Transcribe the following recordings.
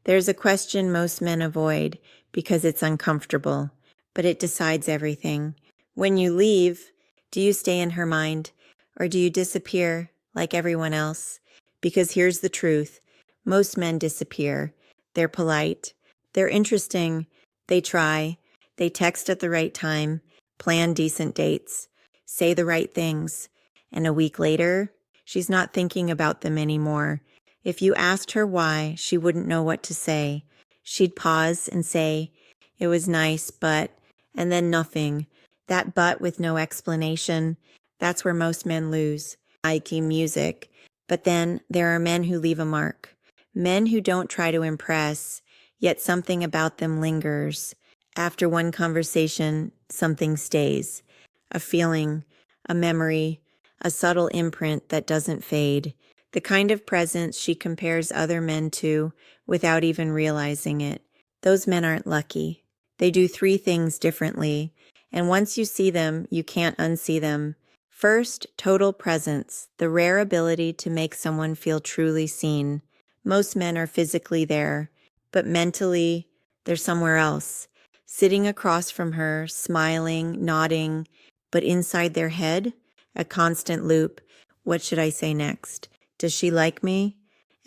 There's a question most men avoid because it's uncomfortable, but it decides everything. When you leave, do you stay in her mind, or do you disappear like everyone else? Because here's the truth. Most men disappear. They're polite. They're interesting. They try. They text at the right time, plan decent dates, say the right things. And a week later, she's not thinking about them anymore. If you asked her why, she wouldn't know what to say. She'd pause and say, "It was nice, but," and then nothing. That but with no explanation, that's where most men lose. Liking music. But then there are men who leave a mark. Men who don't try to impress, yet something about them lingers. After one conversation, something stays. A feeling, a memory, a subtle imprint that doesn't fade. The kind of presence she compares other men to without even realizing it. Those men aren't lucky. They do 3 things differently, and once you see them, you can't unsee them. First, total presence, the rare ability to make someone feel truly seen. Most men are physically there, but mentally, they're somewhere else, sitting across from her, smiling, nodding, but inside their head, a constant loop. What should I say next? Does she like me?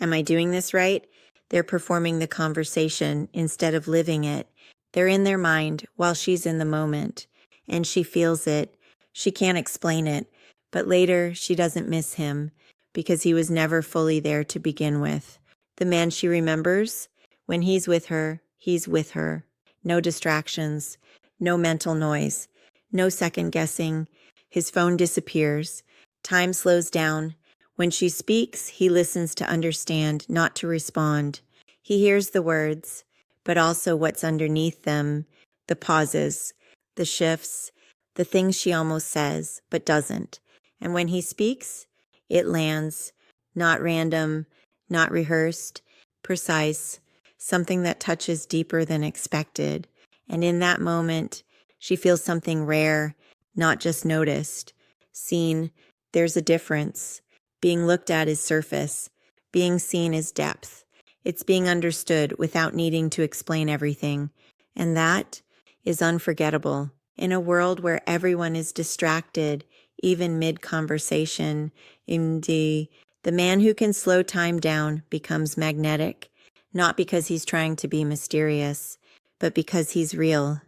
Am I doing this right? They're performing the conversation instead of living it. They're in their mind while she's in the moment, and she feels it. She can't explain it, but later she doesn't miss him because he was never fully there to begin with. The man she remembers, when he's with her, he's with her. No distractions, no mental noise, no second guessing. His phone disappears. Time slows down. When she speaks, he listens to understand, not to respond. He hears the words, but also what's underneath them, the pauses, the shifts, the things she almost says, but doesn't. And when he speaks, it lands, not random, not rehearsed, precise, something that touches deeper than expected. And in that moment, she feels something rare, not just noticed, seen. There's a difference. Being looked at is surface. Being seen is depth. It's being understood without needing to explain everything. And that is unforgettable. In a world where everyone is distracted, even mid-conversation, the man who can slow time down becomes magnetic, not because he's trying to be mysterious, but because he's real.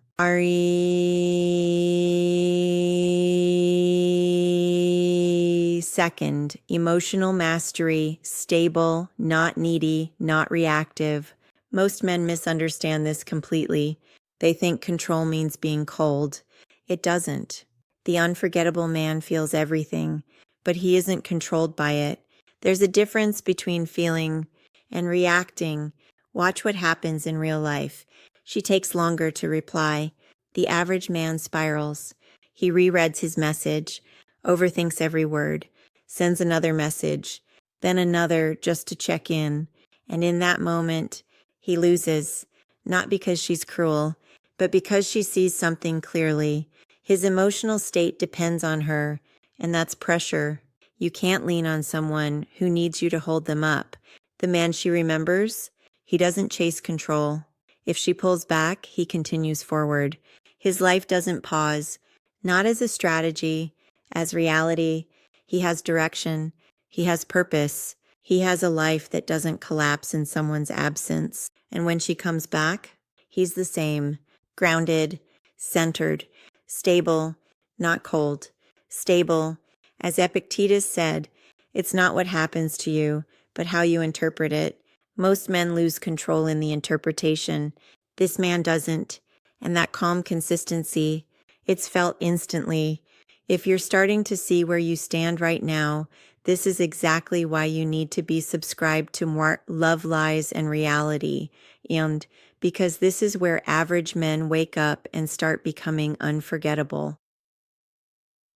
Second, emotional mastery, stable, not needy, not reactive. Most men misunderstand this completely. They think control means being cold. It doesn't. The unforgettable man feels everything, but he isn't controlled by it. There's a difference between feeling and reacting. Watch what happens in real life. She takes longer to reply. The average man spirals. He rereads his message, overthinks every word, sends another message, then another just to check in. And in that moment, he loses, not because she's cruel, but because she sees something clearly. His emotional state depends on her, and that's pressure. You can't lean on someone who needs you to hold them up. The man she remembers, he doesn't chase control. If she pulls back, he continues forward. His life doesn't pause, not as a strategy, as reality. He has direction. He has purpose. He has a life that doesn't collapse in someone's absence. And when she comes back, he's the same, grounded, centered, stable, not cold, stable. As Epictetus said, it's not what happens to you, but how you interpret it. Most men lose control in the interpretation. This man doesn't. And that calm consistency, it's felt instantly. If you're starting to see where you stand right now, this is exactly why you need to be subscribed to more Love, Lies, and Reality. And because this is where average men wake up and start becoming unforgettable.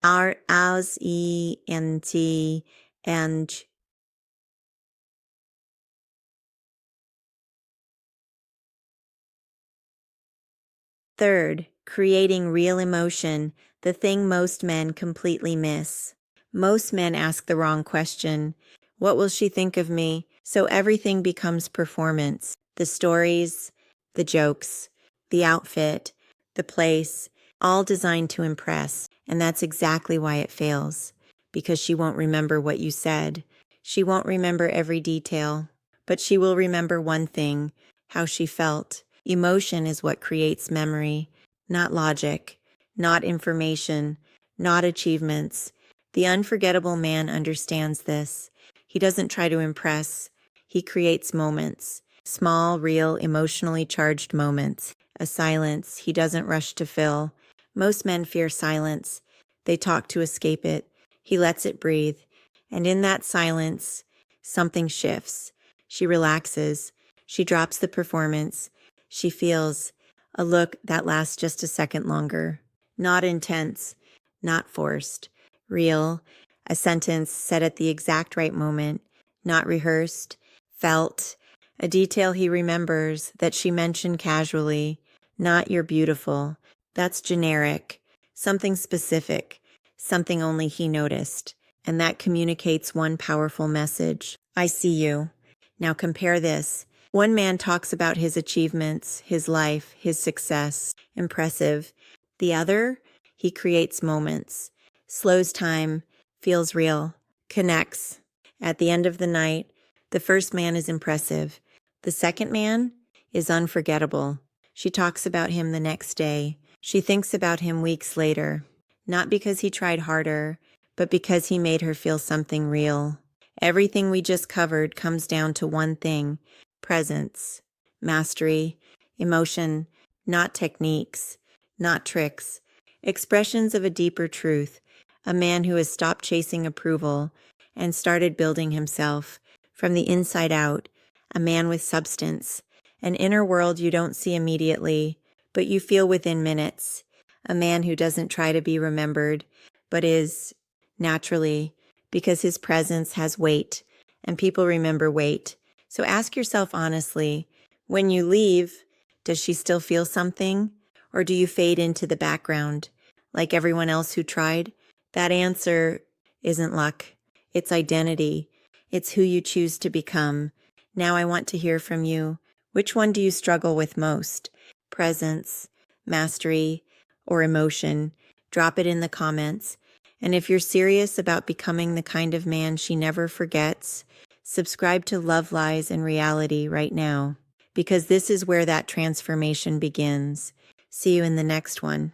R-L-E-N-T and third, creating real emotion, the thing most men completely miss. Most men ask the wrong question. What will she think of me? So everything becomes performance. The stories, the jokes, the outfit, the place, all designed to impress. And that's exactly why it fails, because she won't remember what you said. She won't remember every detail, but she will remember one thing, how she felt. Emotion is what creates memory, not logic, not information, not achievements. The unforgettable man understands this. He doesn't try to impress. He creates moments, small, real, emotionally charged moments, a silence he doesn't rush to fill. Most men fear silence. They talk to escape it. He lets it breathe. And in that silence, something shifts. She relaxes. She drops the performance. She feels a look that lasts just a second longer. Not intense, not forced. Real, a sentence said at the exact right moment, not rehearsed, felt, a detail he remembers that she mentioned casually, not "you're beautiful." That's generic, something specific, something only he noticed, and that communicates one powerful message. I see you. Now compare this. One man talks about his achievements, his life, his success, impressive. The other, he creates moments, slows time, feels real, connects. At the end of the night, the first man is impressive. The second man is unforgettable. She talks about him the next day. She thinks about him weeks later, not because he tried harder, but because he made her feel something real. Everything we just covered comes down to one thing: presence, mastery, emotion, not techniques, not tricks, expressions of a deeper truth, a man who has stopped chasing approval and started building himself from the inside out, a man with substance, an inner world you don't see immediately, but you feel within minutes, a man who doesn't try to be remembered, but is, naturally, because his presence has weight, and people remember weight. So ask yourself honestly, when you leave, does she still feel something? Or do you fade into the background, like everyone else who tried? That answer isn't luck. It's identity. It's who you choose to become. Now I want to hear from you. Which one do you struggle with most? Presence, mastery, or emotion? Drop it in the comments. And if you're serious about becoming the kind of man she never forgets, subscribe to Love, Lies, and Reality right now, because this is where that transformation begins. See you in the next one.